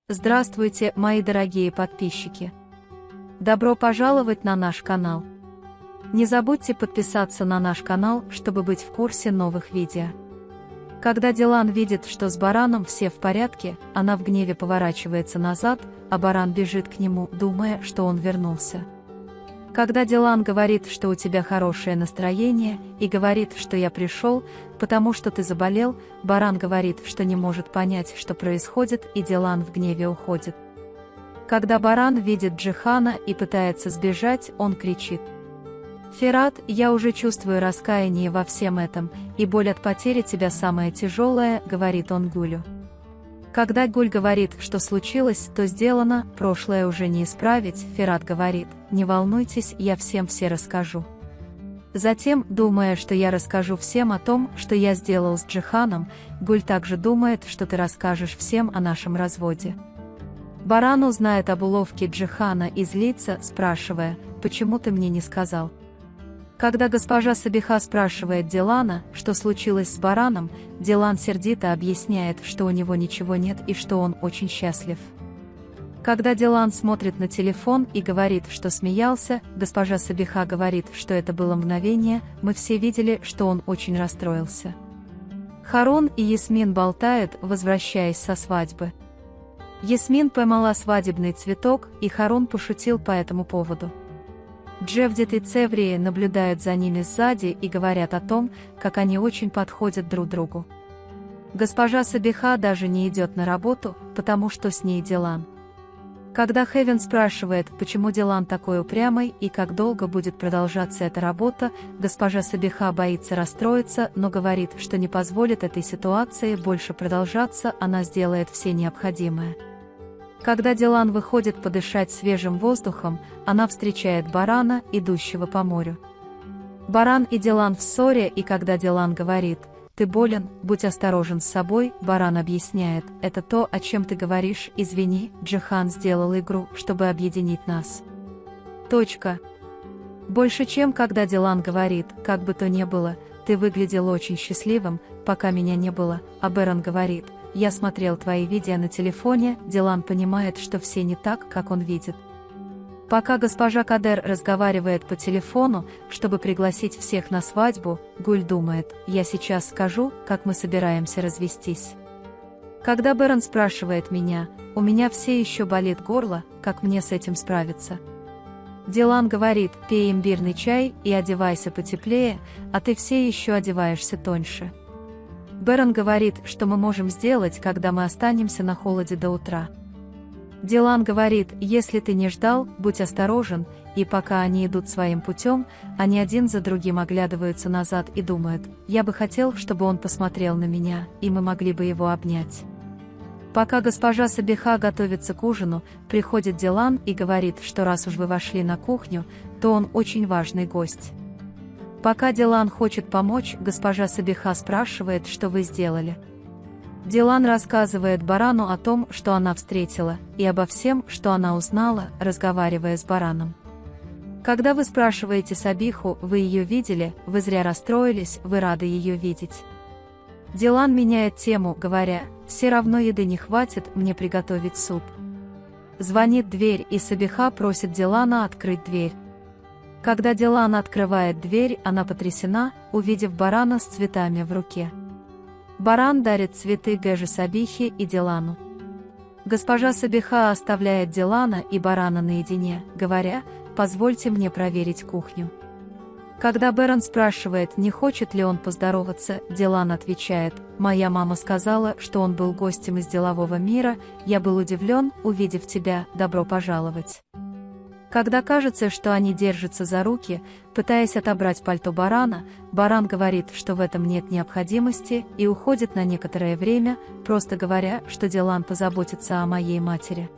Здравствуйте, мои дорогие подписчики! Добро пожаловать на наш канал! Не забудьте подписаться на наш канал, чтобы быть в курсе новых видео. Когда Дилан видит, что с Бараном все в порядке, она в гневе поворачивается назад, а Баран бежит к нему, думая, что он вернулся. Когда Дилан говорит, что у тебя хорошее настроение, и говорит, что я пришел, потому что ты заболел, Баран говорит, что не может понять, что происходит, и Дилан в гневе уходит. Когда Баран видит Джихана и пытается сбежать, он кричит: «Ферат, я уже чувствую раскаяние во всем этом, и боль от потери тебя самая тяжелая», — говорит он Гулю. Когда Гуль говорит, что случилось, то сделано, прошлое уже не исправить, Ферат говорит: «Не волнуйтесь, я всем все расскажу». Затем, думая, что я расскажу всем о том, что я сделал с Джиханом, Гуль также думает, что ты расскажешь всем о нашем разводе. Баран узнает об уловке Джихана и злится, спрашивая: «Почему ты мне не сказал?» Когда госпожа Сабиха спрашивает Дилана, что случилось с Бараном, Дилан сердито объясняет, что у него ничего нет и что он очень счастлив. Когда Дилан смотрит на телефон и говорит, что смеялся, госпожа Сабиха говорит, что это было мгновение, мы все видели, что он очень расстроился. Харун и Ясмин болтают, возвращаясь со свадьбы. Ясмин поймала свадебный цветок, и Харун пошутил по этому поводу. Джевдет и Цеврии наблюдают за ними сзади и говорят о том, как они очень подходят друг другу. Госпожа Сабиха даже не идет на работу, потому что с ней Дилан. Когда Хевен спрашивает, почему Дилан такой упрямый и как долго будет продолжаться эта работа, госпожа Сабиха боится расстроиться, но говорит, что не позволит этой ситуации больше продолжаться, она сделает все необходимое. Когда Дилан выходит подышать свежим воздухом, она встречает Барана, идущего по морю. Баран и Дилан в ссоре, и когда Дилан говорит: «Ты болен, будь осторожен с собой», Баран объясняет: «Это то, о чем ты говоришь, извини, Джихан сделал игру, чтобы объединить нас». Точка. Больше чем когда Дилан говорит: «Как бы то ни было, ты выглядел очень счастливым, пока меня не было», а Баран говорит: «Я смотрел твои видео на телефоне», Дилан понимает, что все не так, как он видит. Пока госпожа Кадер разговаривает по телефону, чтобы пригласить всех на свадьбу, Гуль думает: «Я сейчас скажу, как мы собираемся развестись». Когда Баран спрашивает меня: «У меня все еще болит горло, как мне с этим справиться?» Дилан говорит: «Пей имбирный чай и одевайся потеплее, а ты все еще одеваешься тоньше». Баран говорит, что мы можем сделать, когда мы останемся на холоде до утра. Дилан говорит: «Если ты не ждал, будь осторожен», и пока они идут своим путем, они один за другим оглядываются назад и думают: «Я бы хотел, чтобы он посмотрел на меня, и мы могли бы его обнять». Пока госпожа Сабиха готовится к ужину, приходит Дилан и говорит, что раз уж вы вошли на кухню, то он очень важный гость. Пока Дилан хочет помочь, госпожа Сабиха спрашивает, что вы сделали. Дилан рассказывает Барану о том, что она встретила, и обо всем, что она узнала, разговаривая с Бараном. Когда вы спрашиваете Сабиху, вы ее видели, вы зря расстроились, вы рады ее видеть. Дилан меняет тему, говоря: «Все равно еды не хватит, мне приготовить суп». Звонит дверь, и Сабиха просит Дилана открыть дверь. Когда Дилан открывает дверь, она потрясена, увидев Барана с цветами в руке. Баран дарит цветы Гэже Сабихе и Дилану. Госпожа Сабиха оставляет Дилана и Барана наедине, говоря: «Позвольте мне проверить кухню». Когда Баран спрашивает, не хочет ли он поздороваться, Дилан отвечает: «Моя мама сказала, что он был гостем из делового мира, я был удивлен, увидев тебя, добро пожаловать». Когда кажется, что они держатся за руки, пытаясь отобрать пальто Барана, Баран говорит, что в этом нет необходимости, и уходит на некоторое время, просто говоря, что Дилан позаботится о моей матери.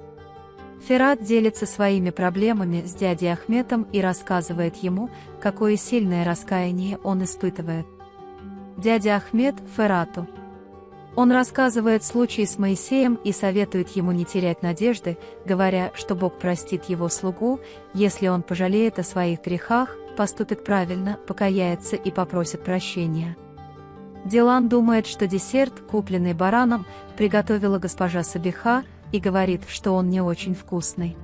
Ферат делится своими проблемами с дядей Ахметом и рассказывает ему, какое сильное раскаяние он испытывает. Дядя Ахмед Ферату. Он рассказывает случай с Моисеем и советует ему не терять надежды, говоря, что Бог простит его слугу, если он пожалеет о своих грехах, поступит правильно, покаяется и попросит прощения. Дилан думает, что десерт, купленный Бараном, приготовила госпожа Сабиха, и говорит, что он не очень вкусный.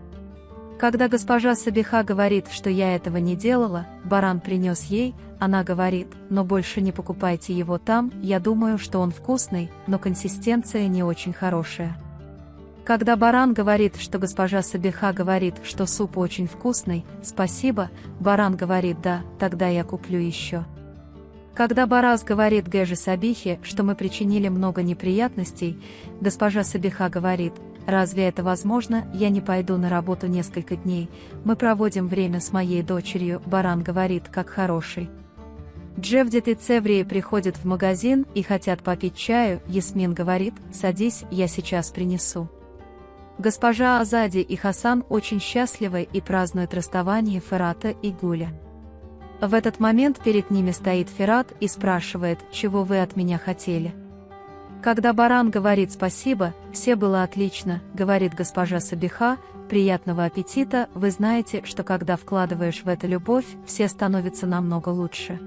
Когда госпожа Сабиха говорит, что я этого не делала, баран принес ей, она говорит, но больше не покупайте его там, я думаю, что он вкусный, но консистенция не очень хорошая. Когда баран говорит, что госпожа Сабиха говорит, что суп очень вкусный, спасибо, баран говорит да, тогда я куплю еще. Когда Барас говорит Гэже Сабихе, что мы причинили много неприятностей, госпожа Сабиха говорит, разве это возможно, я не пойду на работу несколько дней, мы проводим время с моей дочерью, баран говорит, как хороший. Джевдет и Цеврии приходят в магазин и хотят попить чаю, Ясмин говорит, садись, я сейчас принесу. Госпожа Азади и Хасан очень счастливы и празднуют расставание Ферата и Гуля. В этот момент перед ними стоит Ферат и спрашивает, чего вы от меня хотели. Когда баран говорит спасибо, все было отлично, говорит госпожа Сабиха, приятного аппетита, вы знаете, что когда вкладываешь в это любовь, все становятся намного лучше.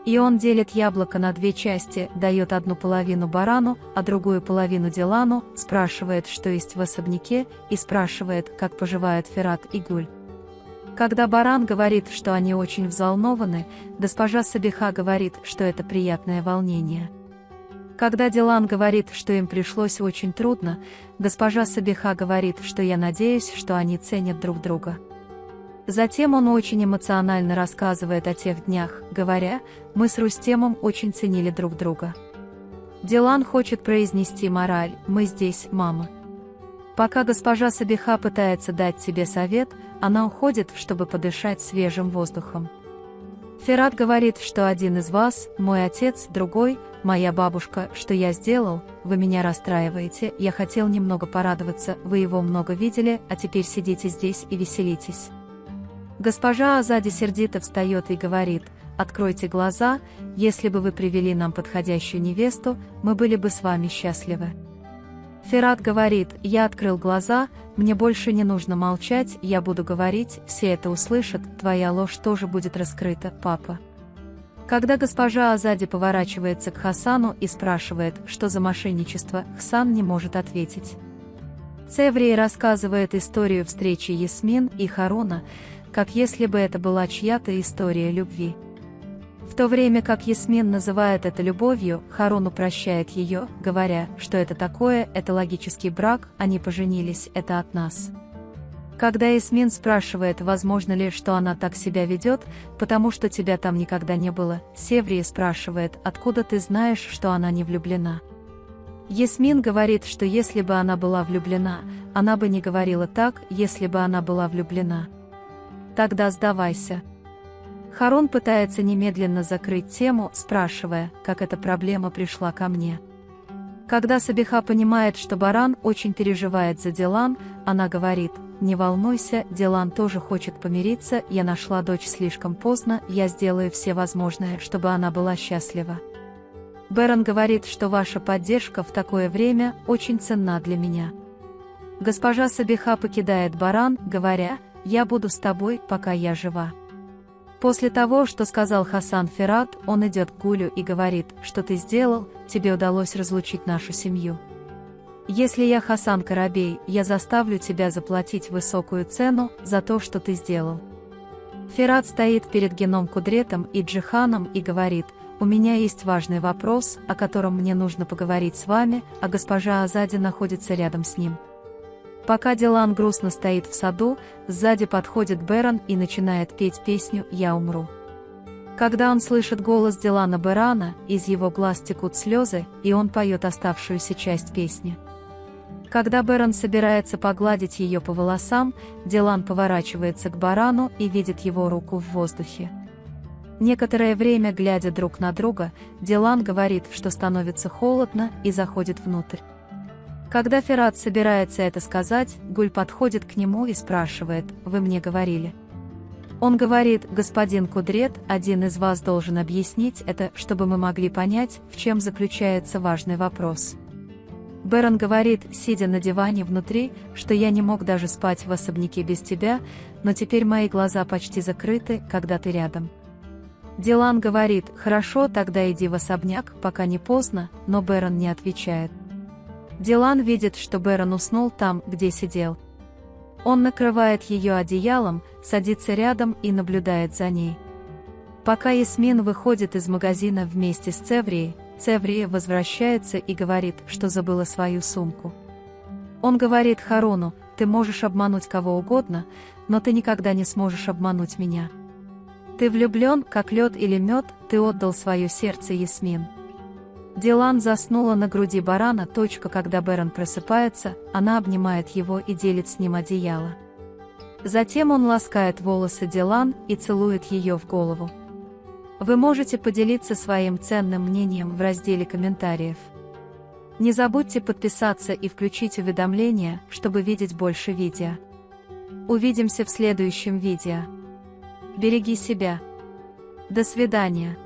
И он делит яблоко на две части, дает одну половину барану, а другую половину Дилану, спрашивает, что есть в особняке, и спрашивает, как поживают Ферат и Гуль. Когда баран говорит, что они очень взволнованы, госпожа Сабиха говорит, что это приятное волнение. Когда Дилан говорит, что им пришлось очень трудно, госпожа Сабиха говорит, что я надеюсь, что они ценят друг друга. Затем он очень эмоционально рассказывает о тех днях, говоря, мы с Рустемом очень ценили друг друга. Дилан хочет произнести мораль, мы здесь, мама. Пока госпожа Сабиха пытается дать себе совет, она уходит, чтобы подышать свежим воздухом. Ферат говорит, что один из вас, мой отец, другой, моя бабушка, что я сделал, вы меня расстраиваете, я хотел немного порадоваться, вы его много видели, а теперь сидите здесь и веселитесь. Госпожа Азади сердито встает и говорит, откройте глаза, если бы вы привели нам подходящую невесту, мы были бы с вами счастливы. Ферат говорит, я открыл глаза, мне больше не нужно молчать, я буду говорить, все это услышат, твоя ложь тоже будет раскрыта, папа. Когда госпожа Азади поворачивается к Хасану и спрашивает, что за мошенничество, Хасан не может ответить. Цеврий рассказывает историю встречи Ясмин и Харуна, как если бы это была чья-то история любви. В то время как Ясмин называет это любовью, Харуну прощает ее, говоря, что это такое, это логический брак, они поженились, это от нас. Когда Ясмин спрашивает, возможно ли, что она так себя ведет, потому что тебя там никогда не было, Севрия спрашивает, откуда ты знаешь, что она не влюблена. Ясмин говорит, что если бы она была влюблена, она бы не говорила так, если бы она была влюблена. Тогда сдавайся. Харун пытается немедленно закрыть тему, спрашивая, как эта проблема пришла ко мне. Когда Сабиха понимает, что баран очень переживает за Дилан, она говорит, не волнуйся, Дилан тоже хочет помириться, я нашла дочь слишком поздно, я сделаю все возможное, чтобы она была счастлива. Бэрон говорит, что ваша поддержка в такое время очень ценна для меня. Госпожа Сабиха покидает баран, говоря, я буду с тобой, пока я жива. После того, что сказал Хасан Ферат, он идет к Гулю и говорит, что ты сделал, тебе удалось разлучить нашу семью. Если я Хасан Карабей, я заставлю тебя заплатить высокую цену за то, что ты сделал. Ферат стоит перед Геном Кудретом и Джиханом и говорит, у меня есть важный вопрос, о котором мне нужно поговорить с вами, а госпожа Азади находится рядом с ним. Пока Дилан грустно стоит в саду, сзади подходит Бэрон и начинает петь песню «Я умру». Когда он слышит голос Дилана Бэрона, из его глаз текут слезы, и он поет оставшуюся часть песни. Когда Бэрон собирается погладить ее по волосам, Дилан поворачивается к барану и видит его руку в воздухе. Некоторое время, глядя друг на друга, Дилан говорит, что становится холодно, и заходит внутрь. Когда Ферат собирается это сказать, Гуль подходит к нему и спрашивает, «Вы мне говорили?» Он говорит, «Господин Кудрет, один из вас должен объяснить это, чтобы мы могли понять, в чем заключается важный вопрос». Бэрон говорит, сидя на диване внутри, что я не мог даже спать в особняке без тебя, но теперь мои глаза почти закрыты, когда ты рядом. Дилан говорит, «Хорошо, тогда иди в особняк, пока не поздно», но Бэрон не отвечает. Дилан видит, что Бэрон уснул там, где сидел. Он накрывает ее одеялом, садится рядом и наблюдает за ней. Пока Ясмин выходит из магазина вместе с Цеврией, Цеврия возвращается и говорит, что забыла свою сумку. Он говорит Харуну: «Ты можешь обмануть кого угодно, но ты никогда не сможешь обмануть меня. Ты влюблен, как лед или мед, ты отдал свое сердце Ясмин». Дилан заснула на груди барана. Когда Бэрон просыпается, она обнимает его и делит с ним одеяло. Затем он ласкает волосы Дилан и целует ее в голову. Вы можете поделиться своим ценным мнением в разделе комментариев. Не забудьте подписаться и включить уведомления, чтобы видеть больше видео. Увидимся в следующем видео. Береги себя. До свидания.